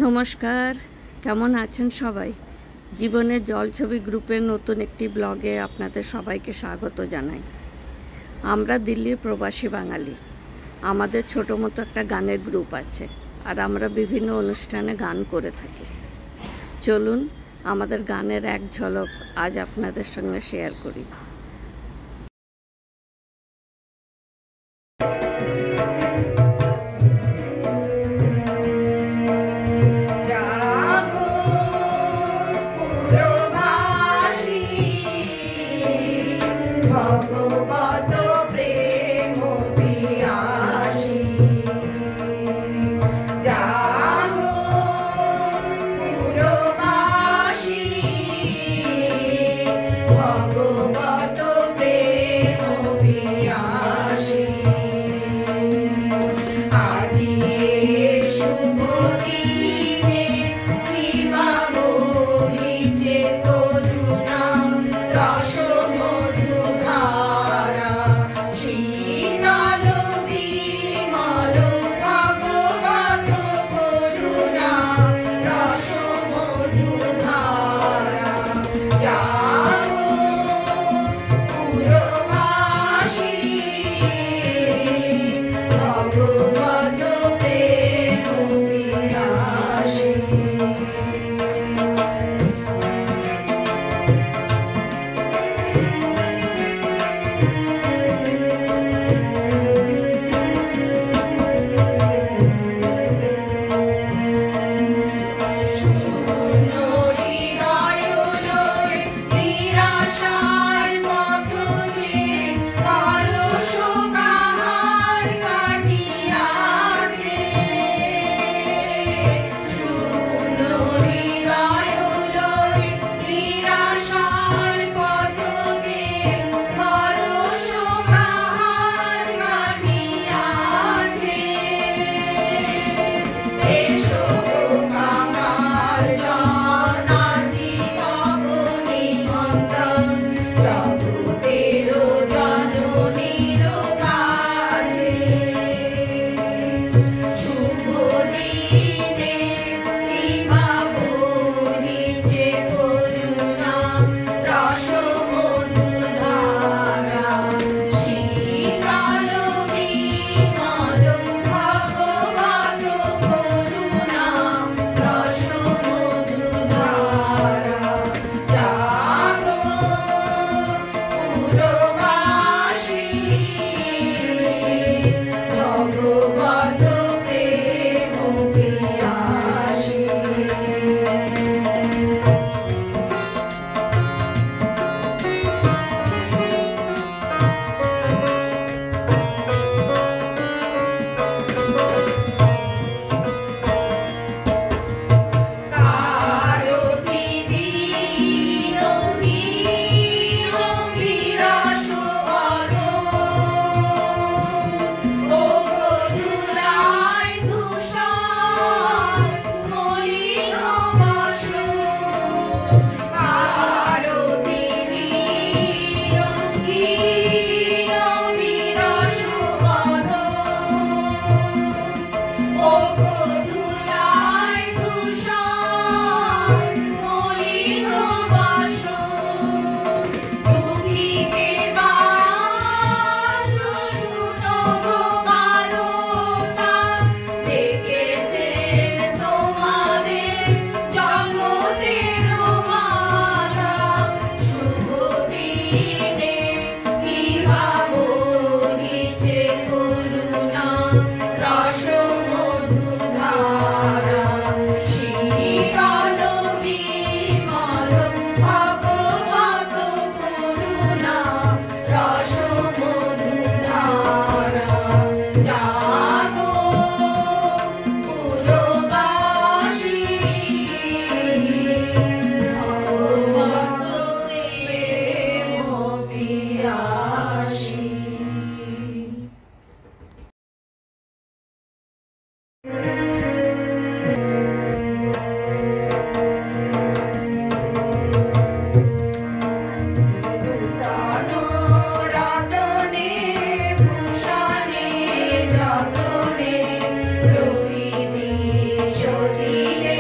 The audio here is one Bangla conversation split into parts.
নমস্কার, কেমন আছেন সবাই? জীবনের জলছবি গ্রুপের নতুন একটি ব্লগে আপনাদের সবাইকে স্বাগত জানাই। আমরা দিল্লির প্রবাসী বাঙালি। আমাদের ছোটো মতো একটা গানের গ্রুপ আছে, আর আমরা বিভিন্ন অনুষ্ঠানে গান করে থাকি। চলুন আমাদের গানের এক ঝলক আজ আপনাদের সঙ্গে শেয়ার করি। ভগবত প্রেম পিয়াসী জাগো পুরবাসী, ভগবত প্রেম পিয়াসী। আজি শুভ দিনে কিবা বহিছে করুণা রস রবি দিশো দিলে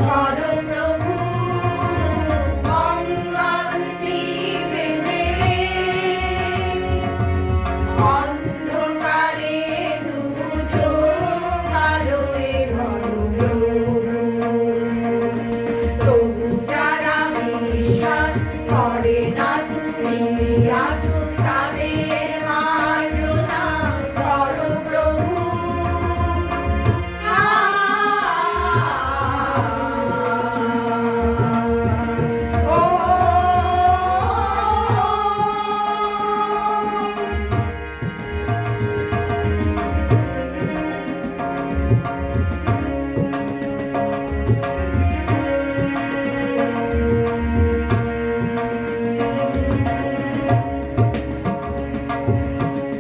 করো প্রভু মঙ্গল দীপে জেলে অন্ধকারে দু চোখ আলোয় ভরো প্রভু যারা বিশ্বাস করে না তুমি আছো তাদের মার্জনা করো প্রভু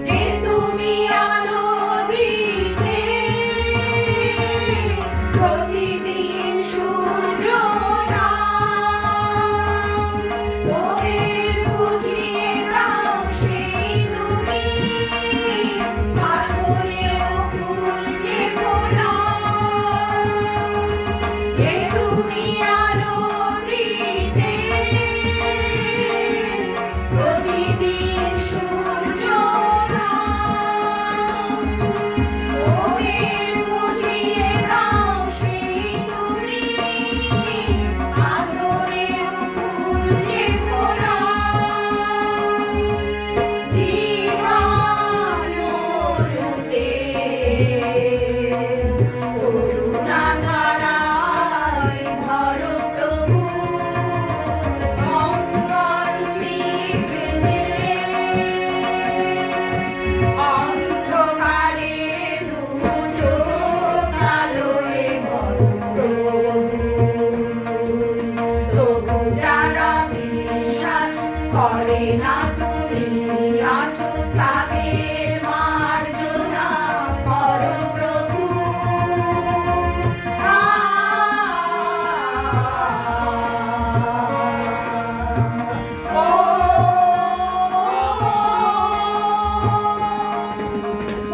যে তুমি আলো দিতে প্রতিদিন সূর্য ওদের বুঝিয়ে দাও সেই তুমি পাথরেও ফুল যে ফোটা যে তুমি আলো দিতে প্রতিদিন সূর্য ওদের বুঝিয়ে দাও সেই তুমি পাথরেও ফুল যে ফোটা জীবন মরুতে করুণা ধারায় ধরো প্রভু মঙ্গল দীপে জেলে অন্ধকারে দু চোখ আলোয় ভরো প্রভু যারা বিশ্বাস করে না তুমি আছো তাদের মার্জনা করো প্রভু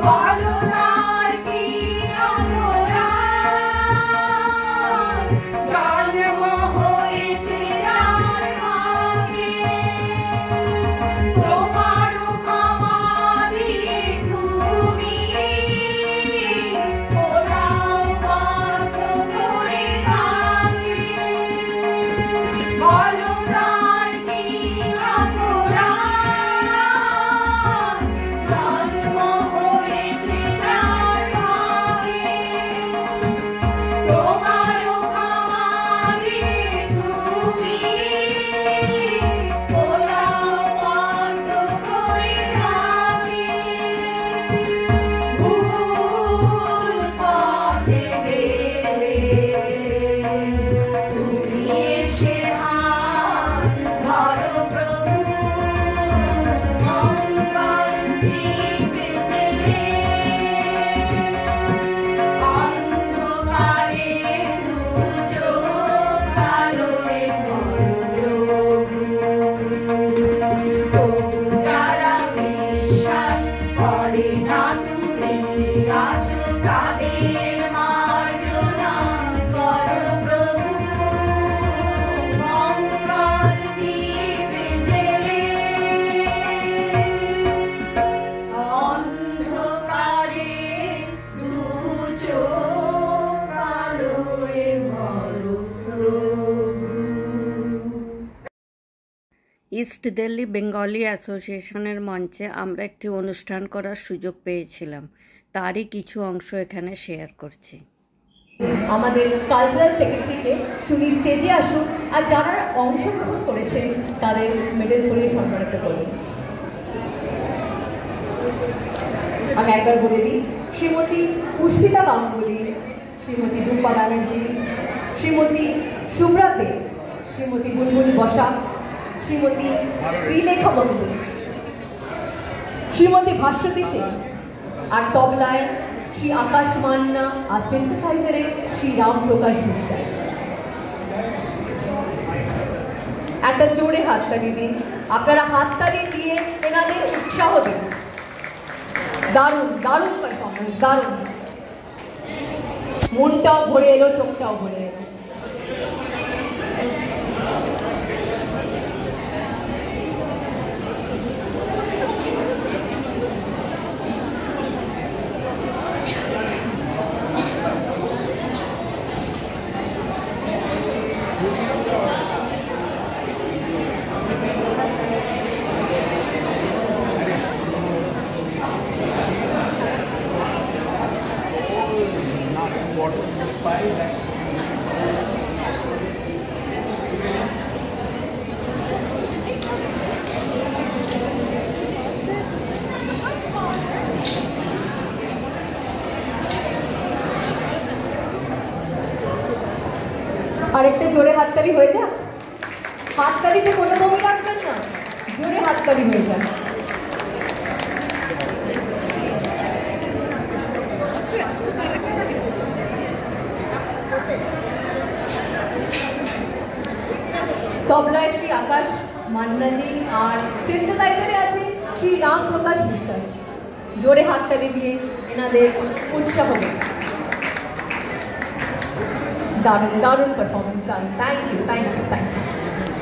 বলনার কি অপরাধ জন্ম হয়েছে যার মাকে তোমারও ক্ষমা দিয়ে তুমি ওরাও বন্ধ করে থাকে বলনার কি অপরাধ জন্ম হয়েছে যার মাকে তোমারও ক্ষমা দিয়ে তুমি ওরাও বন্ধ করে থাকে ভুল পথে গেলে তুমি এসে হাত ধরো প্রভু মঙ্গল দীপে জেলে অন্ধকারে দু চোখ আলোয় ভরো প্রভু যারা বিশ্বাস করে না তুমি আছো তাদের মার্জনা করো প্রভু মঙ্গল দীপে জেলে অন্ধকারে দু চোখ আলোয় ভরো প্রভু ইস্ট দিল্লি বেঙ্গলি অ্যাসোসিয়েশনের মঞ্চে আমরা একটি অনুষ্ঠান করার সুযোগ পেয়েছিলাম, তারই কিছু অংশ এখানে শেয়ার করছি। আমাদের কালচারাল সেক্রেটারিকে তুমি স্টেজে আসো আর যারা অংশগ্রহণ করেছেন তাদের মেডেল পরিয়ে সম্মানিত করুন। আমি একবার বলে দিই, শ্রীমতী পুষ্পিতা গাঙ্গুলি, শ্রীমতী রূপা ব্যানার্জি, শ্রীমতী শুভ্রা দে, শ্রীমতী বুলবুল বসা, শ্রীমতী শ্রীলেখা বন্ধু, শ্রীমতী ভাস্বতী সিং, আর তবলায় শ্রী আকাশ মান্না, আর সিনথেসাইজারে শ্রী রাম প্রকাশ বিশ্বাস। একটা জোরে হাততালি দিন, আপনারা হাততালি দিয়ে এনাদের উৎসাহ দিন। দারুণ দারুণ পারফরমেন্স, দারুণ। মনটাও ভরে এলো, চোখটাও ভরে এলো। আরেকটা জোরে হাততালি হয়ে যাক। হাততালিতে কোনো কমি রাখবেন না, জোরে হাততালি হয়ে যাক। তবলায় শ্রী আকাশ মান্নাজি আর সিন্থেসাইজারে আছে শ্রী রাম প্রকাশ বিশ্বাস। জোরে হাততালি দিয়ে এনাদের উৎসাহ দিন। দারুণ দারুণ পারফরমেন্স, দারুণ। Thank you, thank you, thank you,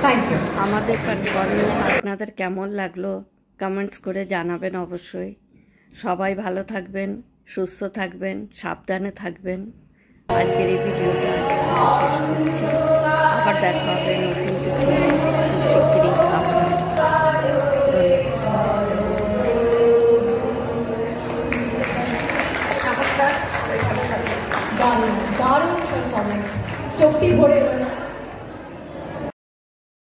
thank you. আমাদের পারফরমেন্স আপনাদের কেমন লাগলো কমেন্টস করে জানাবেন অবশ্যই। সবাই ভালো থাকবেন, সুস্থ থাকবেন, সাবধানে থাকবেন। আজকের এই ভিডিওটা শেষ করছি। আবার দেখা হবে নতুন কিছু।